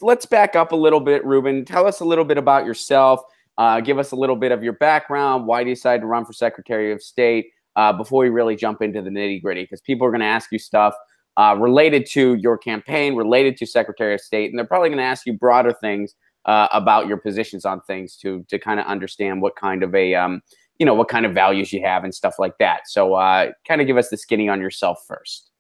let's back up a little bit, Ruben. Tell us a little bit about yourself. Give us a little bit of your background. Why do you decide to run for Secretary of State? Before we really jump into the nitty gritty, because people are going to ask you stuff related to your campaign, related to Secretary of State, and they're probably going to ask you broader things about your positions on things to kind of understand what kind of a what kind of values you have and stuff like that. So kind of give us the skinny on yourself first.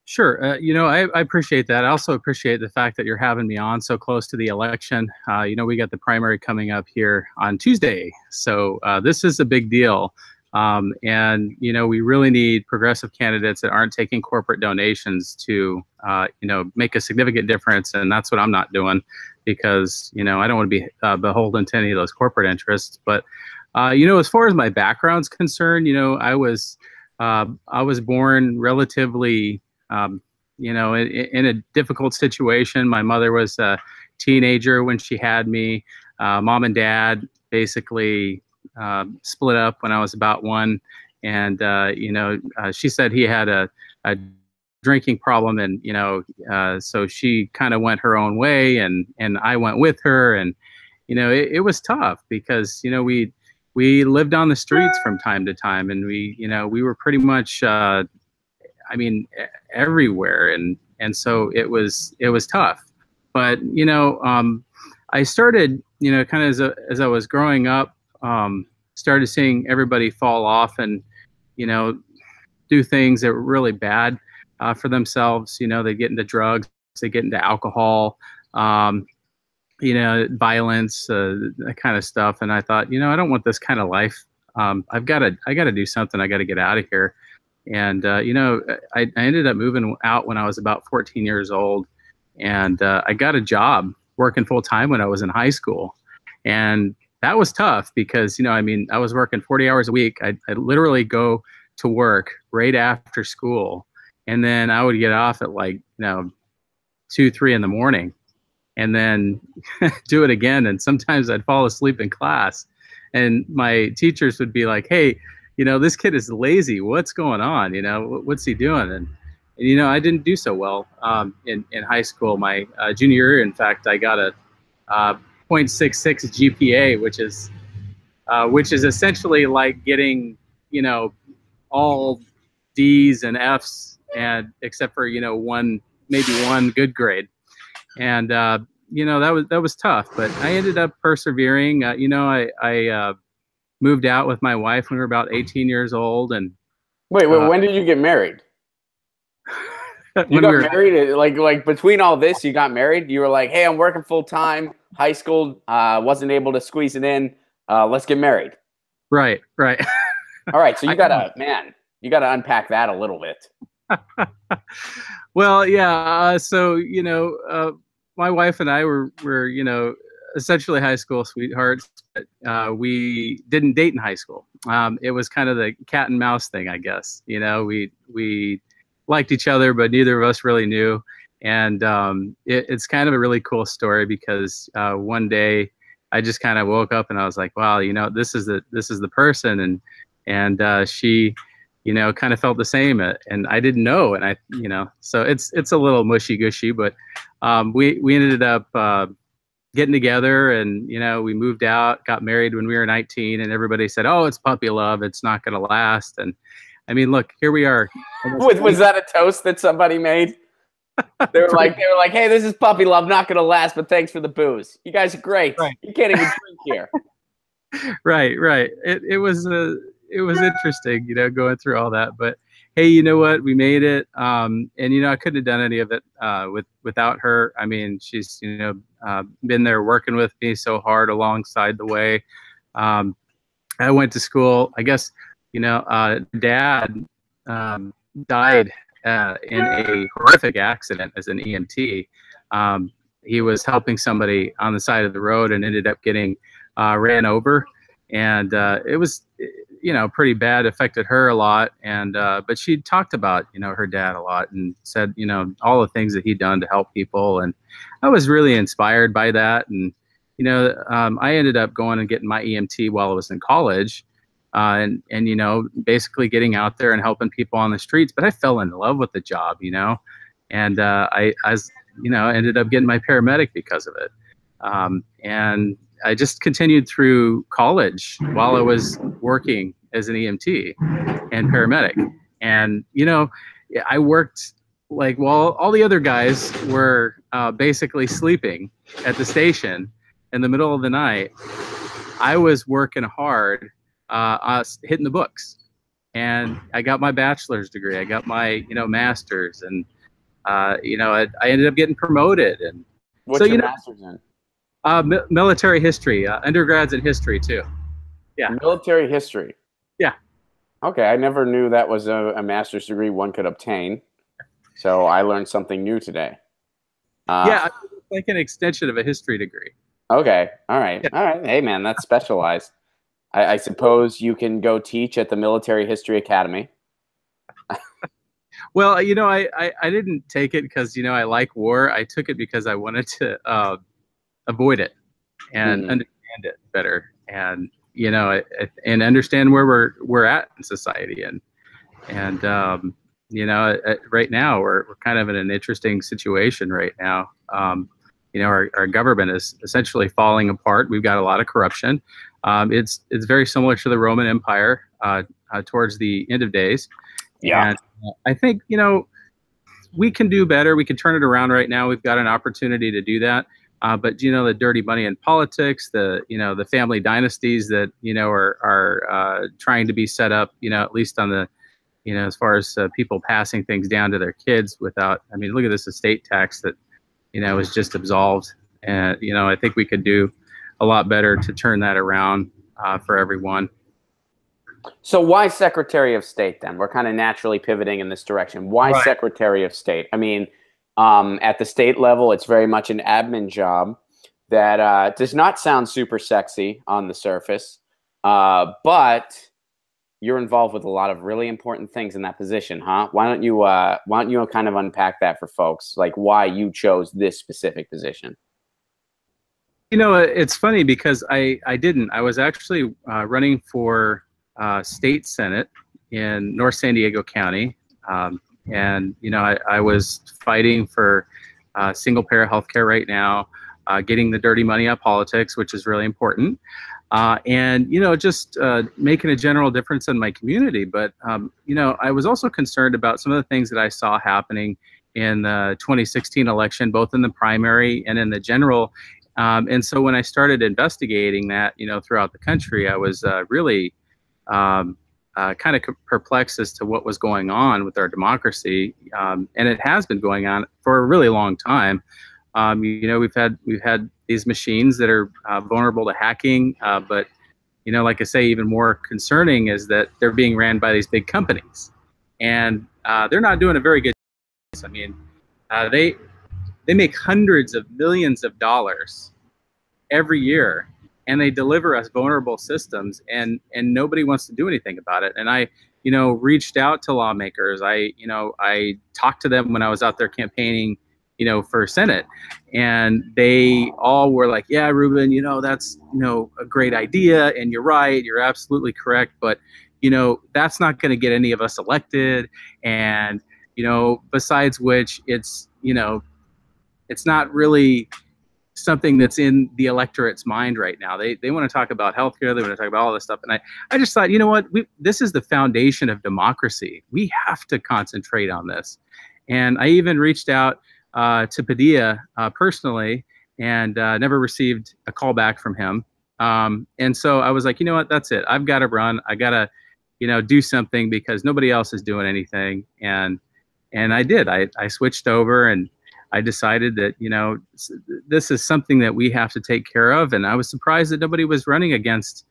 Sure. I appreciate that. I also appreciate the fact that you're having me on so close to the election. We got the primary coming up here on Tuesday. So this is a big deal. And we really need progressive candidates that aren't taking corporate donations to, make a significant difference. And that's what I'm not doing because, I don't want to be beholden to any of those corporate interests. But, as far as my background's concerned, I was born relatively in a difficult situation. My mother was a teenager when she had me. Mom and dad basically split up when I was about one. And, she said he had a drinking problem. And, so she kind of went her own way and I went with her. And, it was tough because, we lived on the streets from time to time and we were pretty much, everywhere. And so it was tough, but, I started, kind of as I was growing up, started seeing everybody fall off and, do things that were really bad for themselves. They get into drugs, they get into alcohol, violence, that kind of stuff. And I thought, I don't want this kind of life. I got to do something. I got to get out of here. And, I ended up moving out when I was about 14 years old. And I got a job working full time when I was in high school. And that was tough because, I was working 40 hours a week. I'd literally go to work right after school. And then I would get off at 2, 3 in the morning and then do it again. And sometimes I'd fall asleep in class and my teachers would be like, hey, this kid is lazy. What's going on? What's he doing? And I didn't do so well in high school. My junior year, in fact, I got a 0.66 GPA, which is essentially like getting, all D's and F's and except for, maybe one good grade. And, that was tough, but I ended up persevering. I moved out with my wife when we were about 18 years old. And wait, when did you get married? You got married like between all this, you got married. You were like, hey, I'm working full time. High school, wasn't able to squeeze it in. Let's get married. Right. All right. So you gotta unpack that a little bit. Well, yeah. So, my wife and I were essentially high school sweethearts. But, we didn't date in high school. It was kind of the cat and mouse thing, I guess. We liked each other, but neither of us really knew. And it's kind of a really cool story because one day I just kind of woke up and I was like, wow, this is the person. And she, kind of felt the same. And I didn't know. And so it's a little mushy gushy, but we ended up getting together and, we moved out, got married when we were 19 and everybody said, oh, it's puppy love. It's not going to last. And look, here we are. Was that a toast that somebody made? They were like, hey, this is puppy love, not going to last, but thanks for the booze. You guys are great. Right. You can't even drink here. Right. It was interesting, going through all that, but hey, you know what? We made it. And, I couldn't have done any of it without her. She's, been there working with me so hard alongside the way. I went to school, I guess, dad died in a horrific accident as an EMT. He was helping somebody on the side of the road and ended up getting ran over. And it was, pretty bad, affected her a lot. And but she talked about, her dad a lot and said, all the things that he'd done to help people. And I was really inspired by that. And, I ended up going and getting my EMT while I was in college. And basically getting out there and helping people on the streets. But I fell in love with the job, and I I ended up getting my paramedic because of it. And I just continued through college while I was working as an EMT and paramedic. And, I worked like while all the other guys were basically sleeping at the station in the middle of the night, I was working hard, hitting the books. And I got my bachelor's degree. I got my, master's, and, I ended up getting promoted. And What's your master's in? Military history, undergrads in history too. Yeah. Military history. Yeah. Okay, I never knew that was a master's degree one could obtain. So I learned something new today. Yeah, it's like an extension of a history degree. Okay, all right, all right. Hey, man, that's specialized. I suppose you can go teach at the Military History Academy. Well, I didn't take it because, I like war. I took it because I wanted to avoid it and understand it better, and and understand where we're at in society, and right now we're kind of in an interesting situation right now. Our government is essentially falling apart. We've got a lot of corruption. It's very similar to the Roman Empire towards the end of days. Yeah. And I think, we can do better. We can turn it around right now. We've got an opportunity to do that. But the dirty money in politics, the family dynasties that are trying to be set up, at least on the, as far as people passing things down to their kids without. I mean, look at this estate tax that was just absolved, and I think we could do a lot better to turn that around for everyone. So why Secretary of State then? We're kind of naturally pivoting in this direction. Why Right. Secretary of State? I mean, at the state level, it's very much an admin job that does not sound super sexy on the surface, but you're involved with a lot of really important things in that position, huh? Why don't you kind of unpack that for folks, like why you chose this specific position? It's funny because I didn't. I was actually running for state senate in North San Diego County. And, I was fighting for single payer healthcare right now, getting the dirty money out of politics, which is really important. And, just making a general difference in my community. But, I was also concerned about some of the things that I saw happening in the 2016 election, both in the primary and in the general. And so when I started investigating that, throughout the country, I was really kind of perplexed as to what was going on with our democracy, and it has been going on for a really long time. We've had these machines that are vulnerable to hacking, but like I say, even more concerning is that they're being ran by these big companies, and they're not doing a very good job. I mean, they make hundreds of millions of dollars every year, and they deliver us vulnerable systems, and nobody wants to do anything about it. And I, reached out to lawmakers. I talked to them when I was out there campaigning, for Senate, and they all were like, yeah, Ruben, that's, a great idea. And you're right. You're absolutely correct. But, that's not going to get any of us elected. And, besides which it's not really something that's in the electorate's mind right now. They want to talk about healthcare. They want to talk about all this stuff. And I just thought, what, this is the foundation of democracy. We have to concentrate on this. And I even reached out to Padilla personally, and never received a call back from him. And so I was like, what, that's it. I've got to run. I got to, do something because nobody else is doing anything. And I did. I switched over, and I decided that, this is something that we have to take care of. And I was surprised that nobody was running against,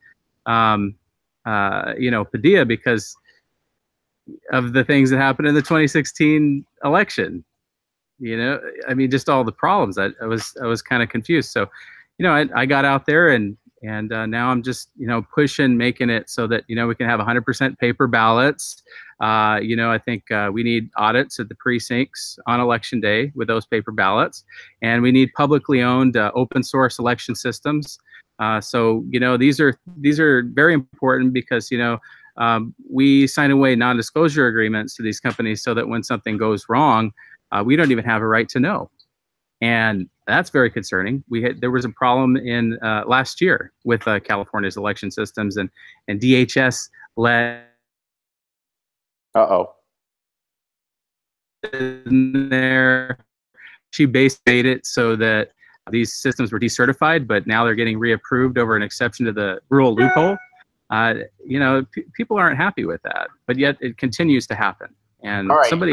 Padilla, because of the things that happened in the 2016 election. I mean, just all the problems. I was kind of confused. So, I got out there, and now I'm just, pushing, making it so that, we can have 100% paper ballots. I think we need audits at the precincts on election day with those paper ballots, and we need publicly owned open source election systems. So these are very important because we sign away non-disclosure agreements to these companies so that when something goes wrong, we don't even have a right to know. And that's very concerning. There was a problem in last year with California's election systems, and DHS led Uh-oh. in there. She made it so that these systems were decertified, but now they're getting reapproved over an exception to the rule loophole. People aren't happy with that, but yet it continues to happen. And All right. somebody.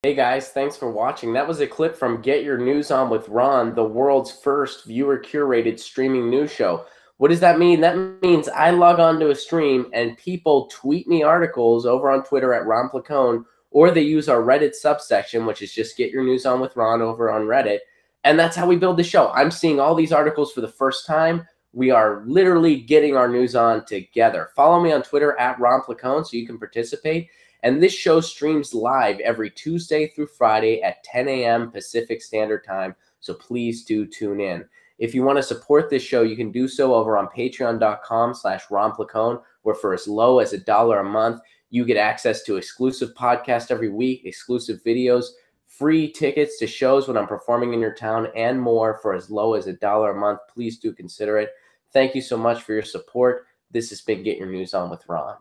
Hey guys, thanks for watching. That was a clip from Get Your News On with Ron, the world's first viewer-curated streaming news show. What does that mean? That means I log on to a stream and people tweet me articles over on Twitter at Ron Placone, or they use our Reddit subsection, which is just Get Your News On with Ron over on Reddit. And that's how we build the show. I'm seeing all these articles for the first time. We are literally getting our news on together. Follow me on Twitter at Ron Placone so you can participate. And this show streams live every Tuesday through Friday at 10 a.m. Pacific Standard Time. So please do tune in. If you want to support this show, you can do so over on patreon.com/Ron Placone, where for as low as $1 a month, you get access to exclusive podcasts every week, exclusive videos, free tickets to shows when I'm performing in your town, and more for as low as $1 a month. Please do consider it. Thank you so much for your support. This has been Get Your News On with Ron.